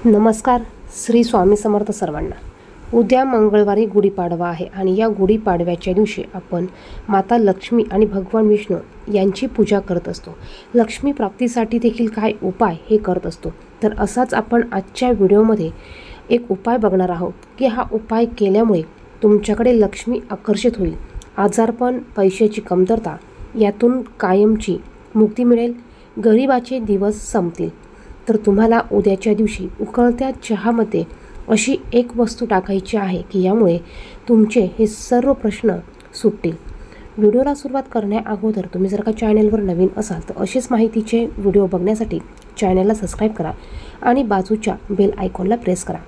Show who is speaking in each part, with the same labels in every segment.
Speaker 1: नमस्कार. श्री स्वामी समर्थ सर्वांना. उद्या मंगळवारी गुढीपाडवा आहे आणि या गुढीपाडव्याच्या दिवशी आपण माता लक्ष्मी आणि भगवान विष्णू यांची पूजा करत असतो. लक्ष्मी प्राप्तीसाठी देखील काय उपाय हे करत असतो. तर असाच आपण आजच्या व्हिडिओमध्ये एक उपाय बघणार आहोत की हा उपाय केल्यामुळे तुमच्याकडे लक्ष्मी आकर्षित होईल, आजारपण, पैशाची कमतरता यातून कायमची मुक्ती मिळेल, गरिबाचे दिवस संपतील. तर तुम्हाला उद्याच्या दिवशी उकळत्या चहामध्ये अशी एक वस्तू टाकायची आहे की यामुळे तुमचे हे सर्व प्रश्न सुटतील. व्हिडिओला सुरुवात करण्या अगोदर तुम्ही जर का चॅनलवर नवीन असाल तर असेच माहितीचे व्हिडिओ बघण्यासाठी चॅनलला सबस्क्राईब करा आणि बाजूच्या बेल आयकॉनला प्रेस करा.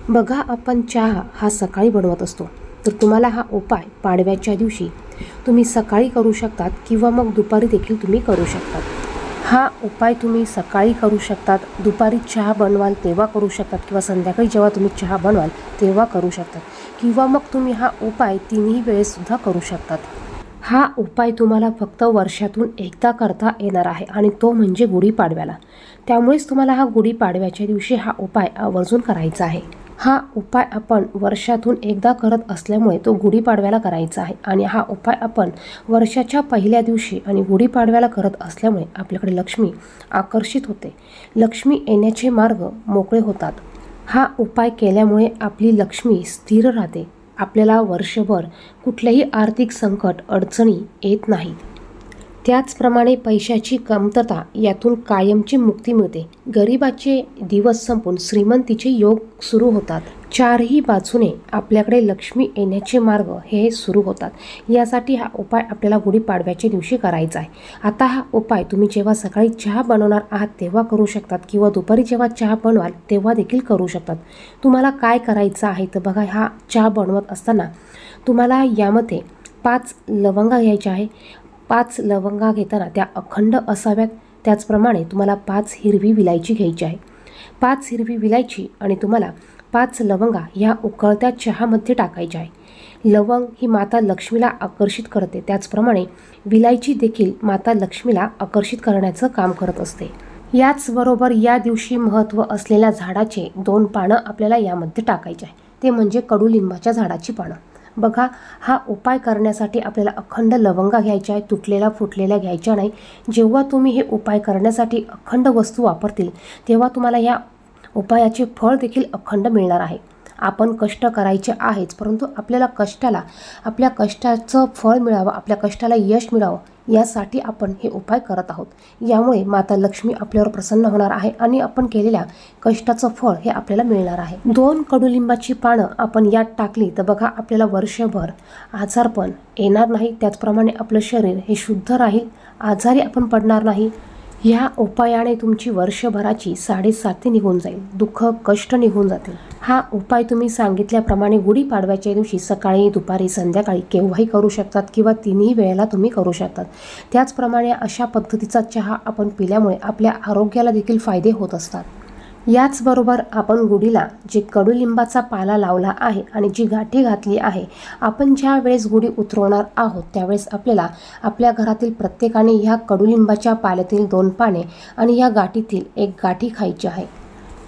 Speaker 1: बघा, आपण चहा हा सकाळी बनवत असतो, तर तुम्हाला हा उपाय पाडव्याच्या दिवशी तुम्ही सकाळी करू शकतात किंवा मग दुपारी देखील तुम्ही करू शकतात. हा उपाय तुम्ही सकाळी करू शकतात, दुपारी चहा बनवाल तेव्हा करू शकतात किंवा संध्याकाळी जेव्हा तुम्ही चहा बनवाल तेव्हा करू शकतात किंवा मग तुम्ही हा उपाय तिन्ही वेळेससुद्धा करू शकतात. हा उपाय तुम्हाला फक्त वर्षातून एकदा करता येणार आहे आणि तो म्हणजे गुढीपाडव्याला. त्यामुळेच तुम्हाला हा गुढीपाडव्याच्या दिवशी हा उपाय आवर्जून करायचा आहे. हा उपाय आपण वर्षातून एकदा करत असल्यामुळे तो गुढीपाडव्याला करायचा आहे आणि हा उपाय आपण वर्षाच्या पहिल्या दिवशी आणि गुढीपाडव्याला करत असल्यामुळे आपल्याकडे लक्ष्मी आकर्षित होते, लक्ष्मी येण्याचे मार्ग मोकळे होतात. हा उपाय केल्यामुळे आपली लक्ष्मी स्थिर राहते, आपल्याला वर्षभर कुठल्याही आर्थिक संकट, अडचणी येत नाहीत. त्याचप्रमाणे पैशाची कमतरता यातून कायमची मुक्ती मिळते, गरिबाचे दिवस संपून श्रीमंतीचे योग सुरू होतात. चारही बाजूने आपल्याकडे लक्ष्मी येण्याचे मार्ग हे सुरू होतात. यासाठी हा उपाय आपल्याला गुढीपाडव्याच्या दिवशी करायचा आहे. आता हा उपाय तुम्ही जेव्हा सकाळी चहा बनवणार आहात तेव्हा करू शकतात किंवा दुपारी जेव्हा चहा बनवाल तेव्हा देखील करू शकतात. तुम्हाला काय करायचं आहे तर बघा, हा चहा बनवत असताना तुम्हाला यामध्ये 5 लवंगा घ्यायच्या आहे. 5 लवंगा घेताना त्या अखंड असाव्यात. त्याचप्रमाणे तुम्हाला 5 हिरवी विलायची घ्यायची आहे. 5 हिरवी विलायची आणि तुम्हाला 5 लवंगा ह्या उकळत्या चहामध्ये टाकायच्या आहे. लवंग ही माता लक्ष्मीला आकर्षित करते, त्याचप्रमाणे विलायची देखील माता लक्ष्मीला आकर्षित करण्याचं काम करत असते. याचबरोबर या दिवशी महत्त्व असलेल्या झाडाचे 2 पानं आपल्याला यामध्ये टाकायचे आहे, ते म्हणजे कडुलिंबाच्या झाडाची पानं. बघा, हा उपाय करण्यासाठी आपल्याला अखंड लवंगा घ्यायच्या आहे, तुटलेल्या फुटलेल्या घ्यायच्या नाही. जेव्हा तुम्ही हे उपाय करण्यासाठी अखंड वस्तू वापरतील तेव्हा तुम्हाला या उपायाचे फळ देखील अखंड मिळणार आहे. आपण कष्ट करायचे आहेच, परंतु आपल्याला आपल्या कष्टाचं फळ मिळावं, आपल्या कष्टाला यश मिळावं यासाठी आपण हे उपाय करत आहोत. यामुळे माता लक्ष्मी आपल्यावर प्रसन्न होणार आहे आणि आपण केलेल्या कष्टाचं फळ हे आपल्याला मिळणार आहे. 2 कडुलिंबाची पानं आपण यात टाकली तर बघा, आपल्याला वर्षभर आजारपण येणार नाही. त्याचप्रमाणे आपलं शरीर हे शुद्ध राहील, आजारी आपण पडणार नाही. ह्या उपायाने तुमची वर्षभराची 7.5 निघून जाईल, दुःख, कष्ट निघून जातील. हा उपाय तुम्ही सांगितल्याप्रमाणे गुढीपाडव्याच्या दिवशी सकाळी, दुपारी, संध्याकाळी केव्हाही करू शकतात किंवा तिन्ही वेळेला तुम्ही करू शकतात. त्याचप्रमाणे अशा पद्धतीचा चहा आपण पिल्यामुळे आपल्या आरोग्याला देखील फायदे होत असतात. याचबरोबर आपण गुढीला जे कडुलिंबाचा पाला लावला आहे आणि जी गाठी घातली आहे, आपण ज्या वेळेस गुढी उतरवणार आहोत त्यावेळेस आपल्याला आपल्या घरातील प्रत्येकाने ह्या कडुलिंबाच्या पाल्यातील 2 पाने आणि या गाठीतील 1 गाठी खायची आहे.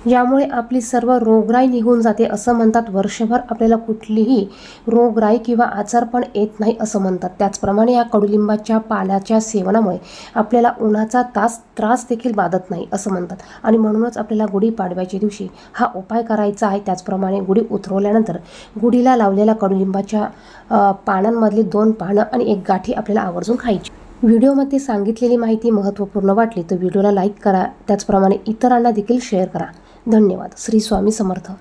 Speaker 1: यामुळे आपली सर्व रोगराई निघून जाते असं म्हणतात. वर्षभर आपल्याला कुठलीही रोगराई किंवा आजारपण येत नाही असं म्हणतात. त्याचप्रमाणे या कडुलिंबाच्या पाल्याच्या सेवनामुळे आपल्याला उन्हाचा त्रास देखील बाधत नाही असं म्हणतात आणि म्हणूनच आपल्याला गुढीपाडव्याच्या दिवशी हा उपाय करायचा आहे. त्याचप्रमाणे गुढी उतरवल्यानंतर गुढीला लावलेल्या कडुलिंबाच्या पानांमधली 2 पानं आणि 1 गाठी आपल्याला आवर्जून खायची. व्हिडिओमध्ये सांगितलेली माहिती महत्त्वपूर्ण वाटली तर व्हिडिओला लाईक करा, त्याचप्रमाणे इतरांना देखील शेअर करा. धन्यवाद. श्री स्वामी समर्थ.